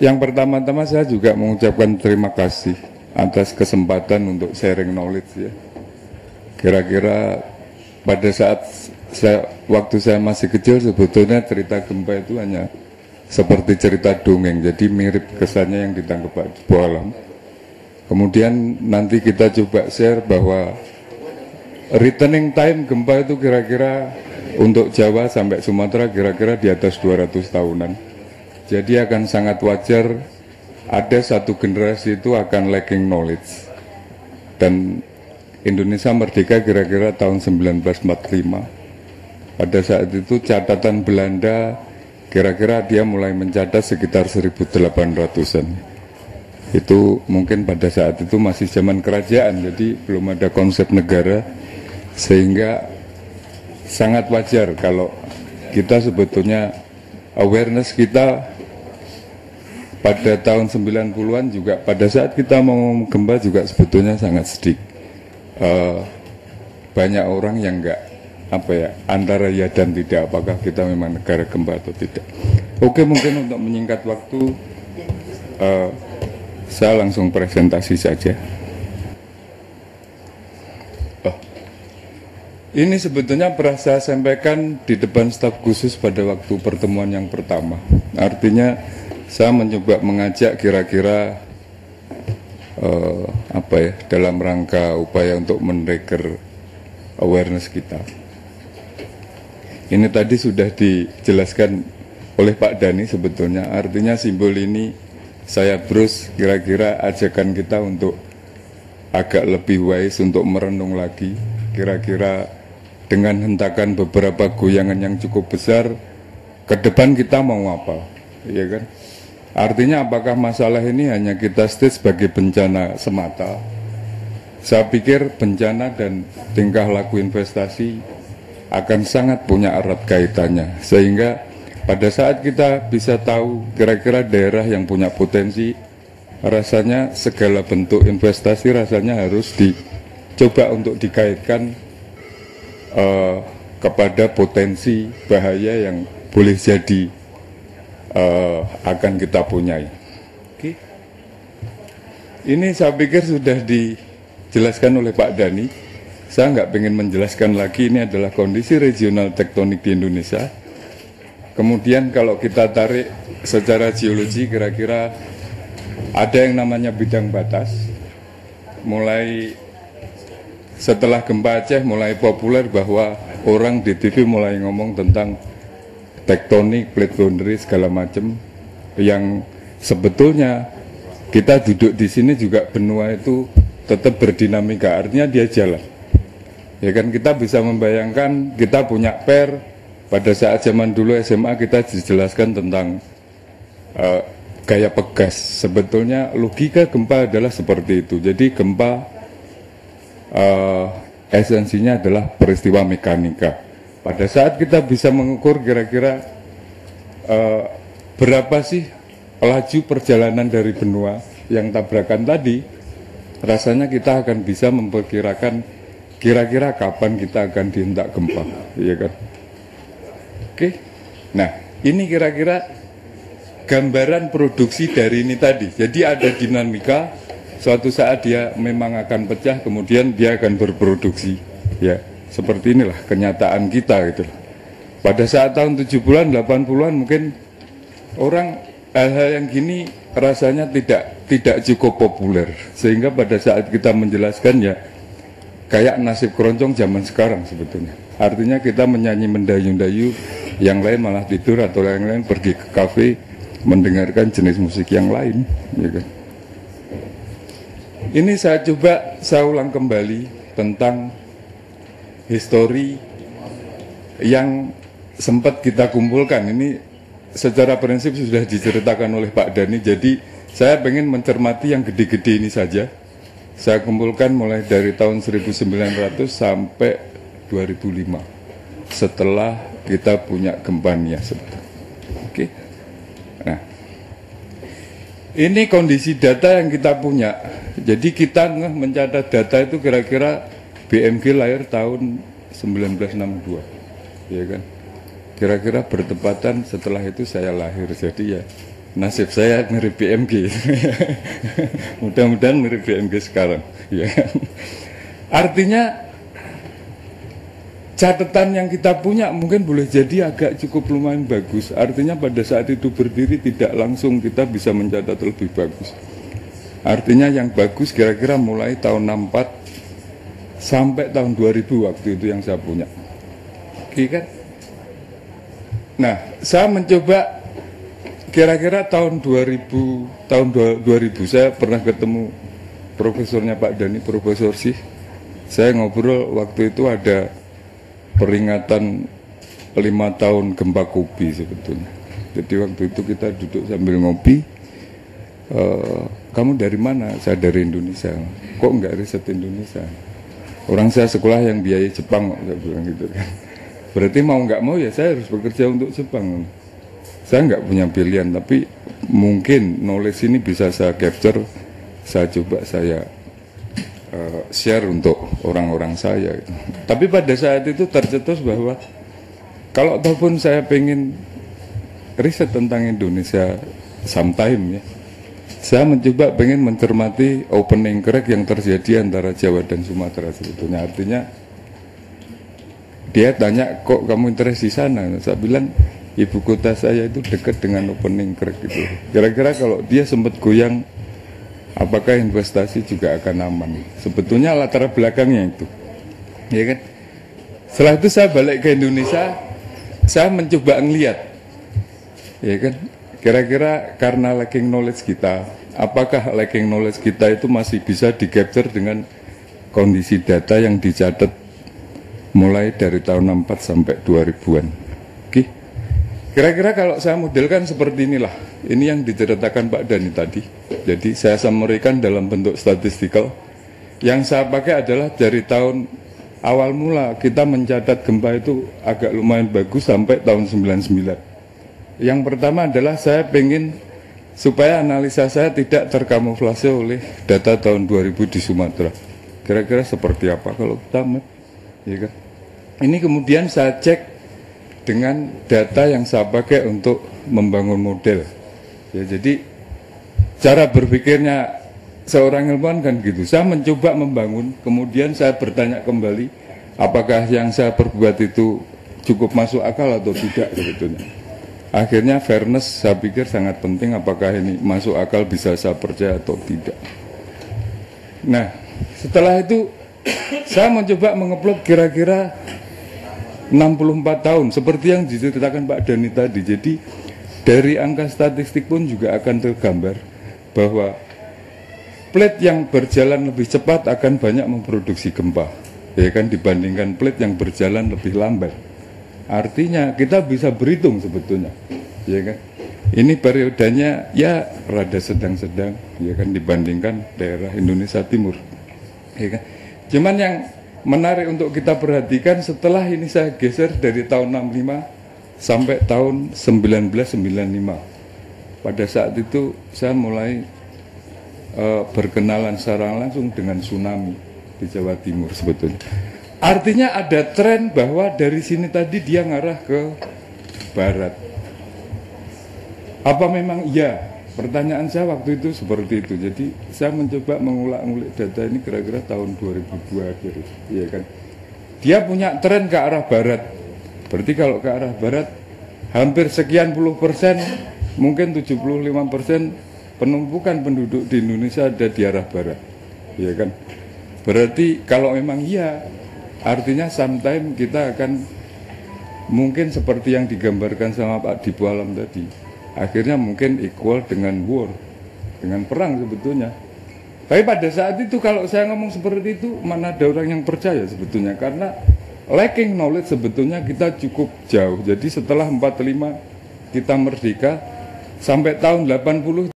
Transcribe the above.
Yang pertama-tama saya juga mengucapkan terima kasih atas kesempatan untuk sharing knowledge ya. Kira-kira pada saat waktu saya masih kecil sebetulnya cerita gempa itu hanya seperti cerita dongeng, jadi mirip kesannya yang ditangkap Pak Boalam. Kemudian nanti kita coba share bahwa returning time gempa itu kira-kira untuk Jawa sampai Sumatera kira-kira di atas 200 tahunan. Jadi akan sangat wajar ada satu generasi itu akan lacking knowledge. Dan Indonesia merdeka kira-kira tahun 1945. Pada saat itu catatan Belanda kira-kira dia mulai mencatat sekitar 1800-an. Itu mungkin pada saat itu masih zaman kerajaan, jadi belum ada konsep negara, sehingga sangat wajar kalau kita sebetulnya awareness kita pada tahun 90-an juga pada saat kita mau gempa juga sebetulnya sangat sedikit. Banyak orang yang enggak antara ya dan tidak, apakah kita memang negara gempa atau tidak. Oke, mungkin untuk menyingkat waktu saya langsung presentasi saja. Ini sebetulnya pernah saya sampaikan di depan staf khusus pada waktu pertemuan yang pertama. Artinya saya mencoba mengajak kira-kira dalam rangka upaya untuk men-trigger awareness kita. Ini tadi sudah dijelaskan oleh Pak Dhani sebetulnya. Artinya simbol ini saya terus kira-kira ajakan kita untuk agak lebih wise, untuk merenung lagi. Kira-kira dengan hentakan beberapa goyangan yang cukup besar, ke depan kita mau apa, ya kan? Artinya apakah masalah ini hanya kita state sebagai bencana semata? Saya pikir bencana dan tingkah laku investasi akan sangat punya erat kaitannya, sehingga pada saat kita bisa tahu kira-kira daerah yang punya potensi, rasanya segala bentuk investasi rasanya harus dicoba untuk dikaitkan kepada potensi bahaya yang boleh jadi akan kita punyai. Oke. Ini saya pikir sudah dijelaskan oleh Pak Dhani. Saya nggak pengen menjelaskan lagi, ini adalah kondisi regional tektonik di Indonesia. Kemudian kalau kita tarik secara geologi, kira-kira ada yang namanya bidang batas. Mulai setelah gempa Aceh mulai populer bahwa orang di TV mulai ngomong tentang tektonik, plate boundary segala macam, yang sebetulnya kita duduk di sini juga benua itu tetap berdinamika, artinya dia jalan. Ya kan, kita bisa membayangkan kita punya per pada saat zaman dulu SMA kita dijelaskan tentang gaya pegas. Sebetulnya logika gempa adalah seperti itu. Jadi gempa esensinya adalah peristiwa mekanika. Pada saat kita bisa mengukur kira-kira berapa sih laju perjalanan dari benua yang tabrakan tadi, rasanya kita akan bisa memperkirakan kira-kira kapan kita akan dihentak gempa, ya kan? Oke. Nah, ini kira-kira gambaran produksi dari ini tadi. Jadi ada dinamika, suatu saat dia memang akan pecah, kemudian dia akan berproduksi. Ya, seperti inilah kenyataan kita gitu. Pada saat tahun 70-an, 80-an mungkin orang hal-hal yang gini rasanya tidak cukup populer. Sehingga pada saat kita menjelaskan ya kayak nasib keroncong zaman sekarang sebetulnya. Artinya kita menyanyi mendayu-dayu, yang lain malah tidur atau yang lain pergi ke kafe mendengarkan jenis musik yang lain, ya kan? Ini saya ulang kembali tentang histori yang sempat kita kumpulkan. Ini secara prinsip sudah diceritakan oleh Pak Dhani, jadi saya pengen mencermati yang gede-gede ini saja. Saya kumpulkan mulai dari tahun 1900 sampai 2005 setelah kita punya gempa Nias. Oke. Nah, ini kondisi data yang kita punya. Jadi kita mencatat data itu kira-kira BMG lahir tahun 1962, ya kan? Kira-kira bertepatan setelah itu saya lahir. Jadi ya nasib saya mirip BMG. Mudah-mudahan mirip BMG sekarang. Ya. Artinya catatan yang kita punya mungkin boleh jadi agak cukup lumayan bagus. Artinya pada saat itu berdiri tidak langsung kita bisa mencatat lebih bagus. Artinya yang bagus kira-kira mulai tahun 64 sampai tahun 2000 waktu itu yang saya punya. Oke kan? Nah, saya mencoba kira-kira tahun 2000 saya pernah ketemu profesornya Pak Dhani, Profesor Sih. Saya ngobrol waktu itu ada peringatan 5 tahun gempa Kobe sebetulnya. Jadi waktu itu kita duduk sambil ngopi. Kamu dari mana? Saya dari Indonesia. Kok enggak riset Indonesia? Orang saya sekolah yang biayai Jepang, saya bilang gitu kan. Berarti mau nggak mau ya saya harus bekerja untuk Jepang. Saya nggak punya pilihan, tapi mungkin knowledge ini bisa saya capture, saya coba saya share untuk orang-orang saya. Tapi pada saat itu tercetus bahwa kalau ataupun saya pengen riset tentang Indonesia sometime ya, saya mencoba pengen mencermati opening crack yang terjadi antara Jawa dan Sumatera sebetulnya. Artinya dia tanya, kok kamu interest di sana? Saya bilang, ibu kota saya itu dekat dengan opening crack gitu. Kira-kira kalau dia sempat goyang, apakah investasi juga akan aman? Sebetulnya latar belakangnya itu, ya kan? Setelah itu saya balik ke Indonesia, saya mencoba ngeliat, ya kan? Kira-kira karena lacking knowledge kita, apakah lacking knowledge kita itu masih bisa di-capture dengan kondisi data yang dicatat mulai dari tahun 64 sampai 2000-an. Oke. Kira-kira kalau saya modelkan seperti inilah. Ini yang diceritakan Pak Dhani tadi. Jadi saya summary-kan dalam bentuk statistikal. Yang saya pakai adalah dari tahun awal mula kita mencatat gempa itu agak lumayan bagus sampai tahun 99. Yang pertama adalah saya pengen supaya analisa saya tidak terkamuflase oleh data tahun 2000 di Sumatera. Kira-kira seperti apa kalau kita map, ya kan? Ini kemudian saya cek dengan data yang saya pakai untuk membangun model. Ya, jadi cara berpikirnya seorang ilmuwan kan gitu. Saya mencoba membangun, kemudian saya bertanya kembali, apakah yang saya perbuat itu cukup masuk akal atau tidak sebetulnya. Akhirnya fairness saya pikir sangat penting, apakah ini masuk akal, bisa saya percaya atau tidak. Nah, setelah itu saya mencoba mengeplot kira-kira 64 tahun seperti yang diceritakan Pak Dhani tadi. Jadi dari angka statistik pun juga akan tergambar bahwa plate yang berjalan lebih cepat akan banyak memproduksi gempa, ya kan, dibandingkan plate yang berjalan lebih lambat. Artinya kita bisa berhitung sebetulnya, ya kan. Ini periodenya ya rada sedang-sedang, ya kan, dibandingkan daerah Indonesia Timur, ya kan. Cuman yang menarik untuk kita perhatikan, setelah ini saya geser dari tahun 65 sampai tahun 1995. Pada saat itu saya mulai berkenalan secara langsung dengan tsunami di Jawa Timur sebetulnya. Artinya ada tren bahwa dari sini tadi dia ngarah ke barat. Apa memang iya? Pertanyaan saya waktu itu seperti itu. Jadi saya mencoba mengulik data ini kira-kira tahun 2002 akhir, ya kan. Dia punya tren ke arah barat. Berarti kalau ke arah barat hampir sekian puluh persen, mungkin 75% penumpukan penduduk di Indonesia ada di arah barat, ya kan. Berarti kalau memang iya, artinya sometime kita akan mungkin seperti yang digambarkan sama Pak Dipo Alam tadi. Akhirnya mungkin equal dengan war, dengan perang sebetulnya. Tapi pada saat itu kalau saya ngomong seperti itu, mana ada orang yang percaya sebetulnya. Karena lacking knowledge sebetulnya kita cukup jauh. Jadi setelah 45 kita merdeka, sampai tahun 80